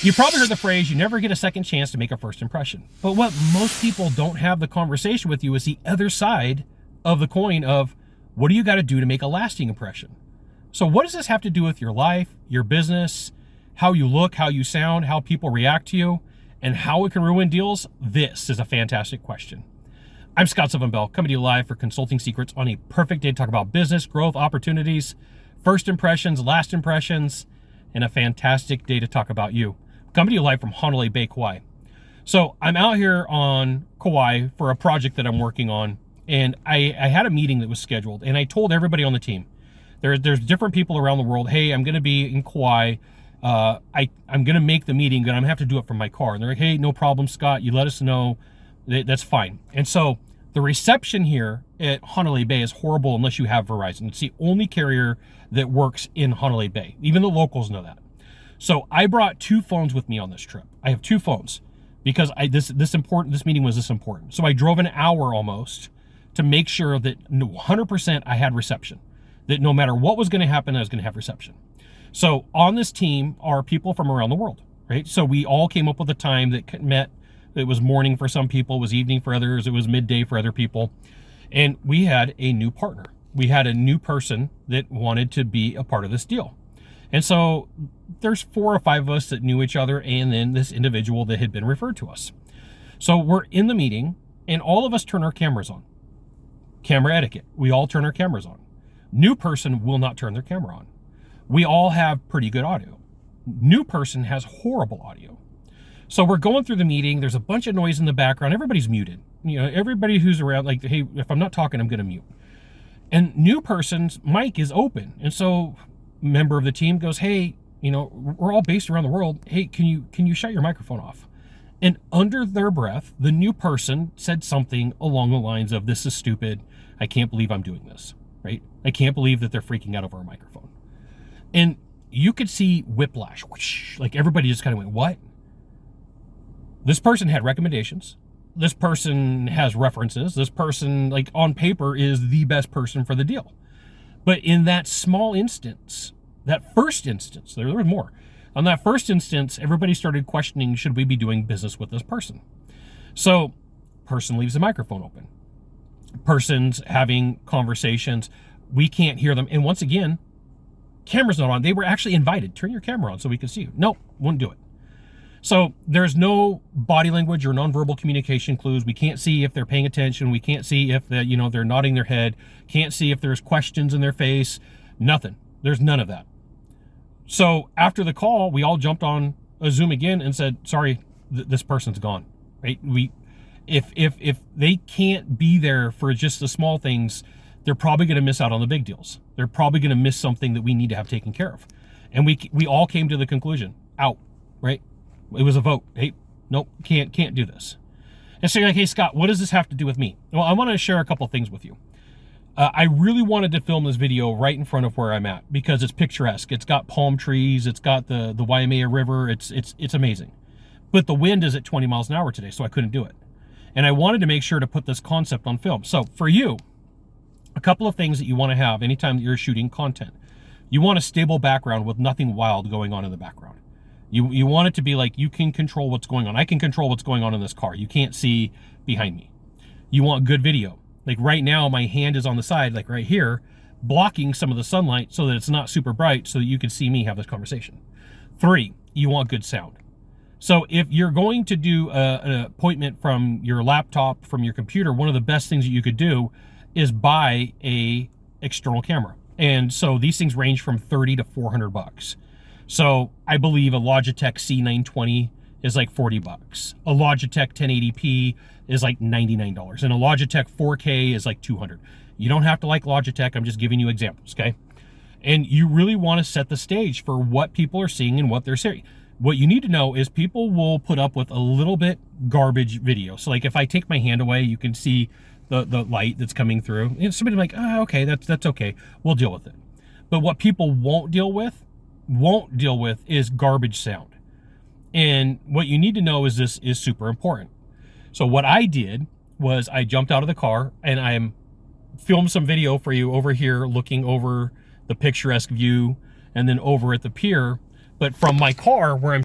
You probably heard the phrase, you never get a second chance to make a first impression. But what most people don't have the conversation with you is the other side of the coin of, what do you got to do to make a lasting impression? So what does this have to do with your life, your business, how you look, how you sound, how people react to you, and how it can ruin deals? This is a fantastic question. I'm Scott Sylvan coming to you live for Consulting Secrets on a perfect day to talk about business, growth, opportunities, first impressions, last impressions, and a fantastic day to talk about you. Coming to you live from Honolulu Bay, Kauai. So I'm out here on Kauai for a project that I'm working on, and I had a meeting that was scheduled, and I told everybody on the team, there's different people around the world, hey, I'm going to be in Kauai. I'm going to make the meeting, but I'm going to have to do it from my car. And they're like, hey, no problem, Scott. You let us know. That's fine. And so the reception here at Honolulu Bay is horrible unless you have Verizon. It's the only carrier that works in Honolulu Bay. Even the locals know that. So I brought 2 phones with me on this trip. I have 2 phones because this meeting was this important. So I drove an hour almost to make sure that 100% I had reception, that no matter what was going to happen, I was going to have reception. So on this team are people from around the world, right? So we all came up with a time that met. It was morning for some people, it was evening for others, it was midday for other people. And we had a new partner. We had a new person that wanted to be a part of this deal. And so there's 4 or 5 of us that knew each other, and then this individual that had been referred to us. So we're in the meeting, and all of us turn our cameras on. Camera etiquette. We all turn our cameras on. New person will not turn their camera on. We all have pretty good audio. New person has horrible audio. So we're going through the meeting. There's a bunch of noise in the background. Everybody's muted. You know, everybody who's around, like, hey, if I'm not talking, I'm going to mute. And new person's mic is open. And so member of the team goes, hey, you know, we're all based around the world. Hey, can you shut your microphone off? And under their breath, the new person said something along the lines of, this is stupid. I can't believe I'm doing this, right? I can't believe that they're freaking out over our microphone. And you could see whiplash, whoosh, like everybody just kind of went, what? This person had recommendations. This person has references. This person, like, on paper is the best person for the deal. But in that small instance, that first instance, there was more. On that first instance, everybody started questioning, should we be doing business with this person? So, person leaves the microphone open. Person's having conversations. We can't hear them. And once again, camera's not on. They were actually invited. Turn your camera on so we can see you. Nope, wouldn't do it. So there's no body language or nonverbal communication clues. We can't see if they're paying attention. We can't see if they're nodding their head. Can't see if there's questions in their face. Nothing. There's none of that. So after the call, we all jumped on a Zoom again and said, sorry, this person's gone. Right? If they can't be there for just the small things, they're probably going to miss out on the big deals. They're probably going to miss something that we need to have taken care of. And we all came to the conclusion, out, right? It was a vote. Hey, nope, can't do this. And so you're like, hey, Scott, what does this have to do with me? Well, I want to share a couple things with you. I really wanted to film this video right in front of where I'm at because it's picturesque. It's got palm trees. It's got the Waimea River. It's amazing. But the wind is at 20 miles an hour today, so I couldn't do it. And I wanted to make sure to put this concept on film. So for you, a couple of things that you want to have anytime that you're shooting content. You want a stable background with nothing wild going on in the background. You want it to be like you can control what's going on. I can control what's going on in this car. You can't see behind me. You want good video. Like right now, my hand is on the side, like right here, blocking some of the sunlight so that it's not super bright so that you can see me have this conversation. 3, you want good sound. So if you're going to do an appointment from your laptop, from your computer, one of the best things that you could do is buy a external camera. And so these things range from $30 to $400. So I believe a Logitech C920 is like $40. A Logitech 1080p is like $99. And a Logitech 4K is like $200. You don't have to like Logitech. I'm just giving you examples, okay? And you really want to set the stage for what people are seeing and what they're seeing. What you need to know is people will put up with a little bit garbage video. So like if I take my hand away, you can see the light that's coming through. And somebody like, oh, okay, that's okay. We'll deal with it. But what people won't deal with is garbage sound. And what you need to know is this is super important. So what I did was I jumped out of the car and I filmed some video for you over here looking over the picturesque view and then over at the pier. But from my car where I'm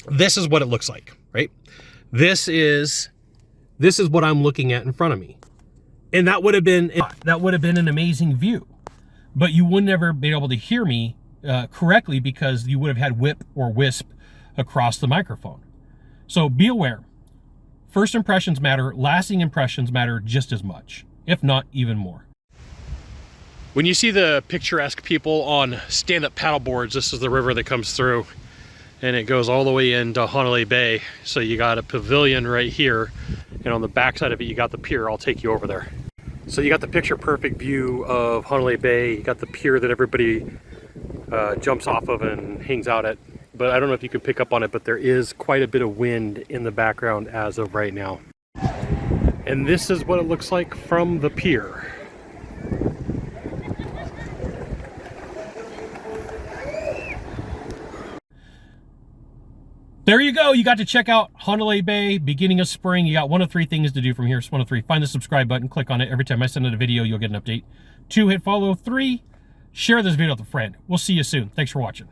this is what it looks like, right? This is what I'm looking at in front of me. And that would have been an amazing view. But you would never be able to hear me correctly because you would have had whip or wisp across the microphone. So be aware. First impressions matter. Lasting impressions matter just as much, if not even more. When you see the picturesque people on stand-up paddle boards, this is the river that comes through, and it goes all the way into Honolulu Bay. So you got a pavilion right here, and on the backside of it, you got the pier. I'll take you over there. So you got the picture-perfect view of Honolulu Bay. You got the pier that everybody jumps off of and hangs out at. But I don't know if you could pick up on it, but there is quite a bit of wind in the background as of right now. And this is what it looks like from the pier. There you go. You got to check out Honolulu Bay, beginning of spring. You got one of three things to do from here. It's one of three. Find the subscribe button, click on it. Every time I send out a video, you'll get an update. 2, hit follow. 3, share this video with a friend. We'll see you soon. Thanks for watching.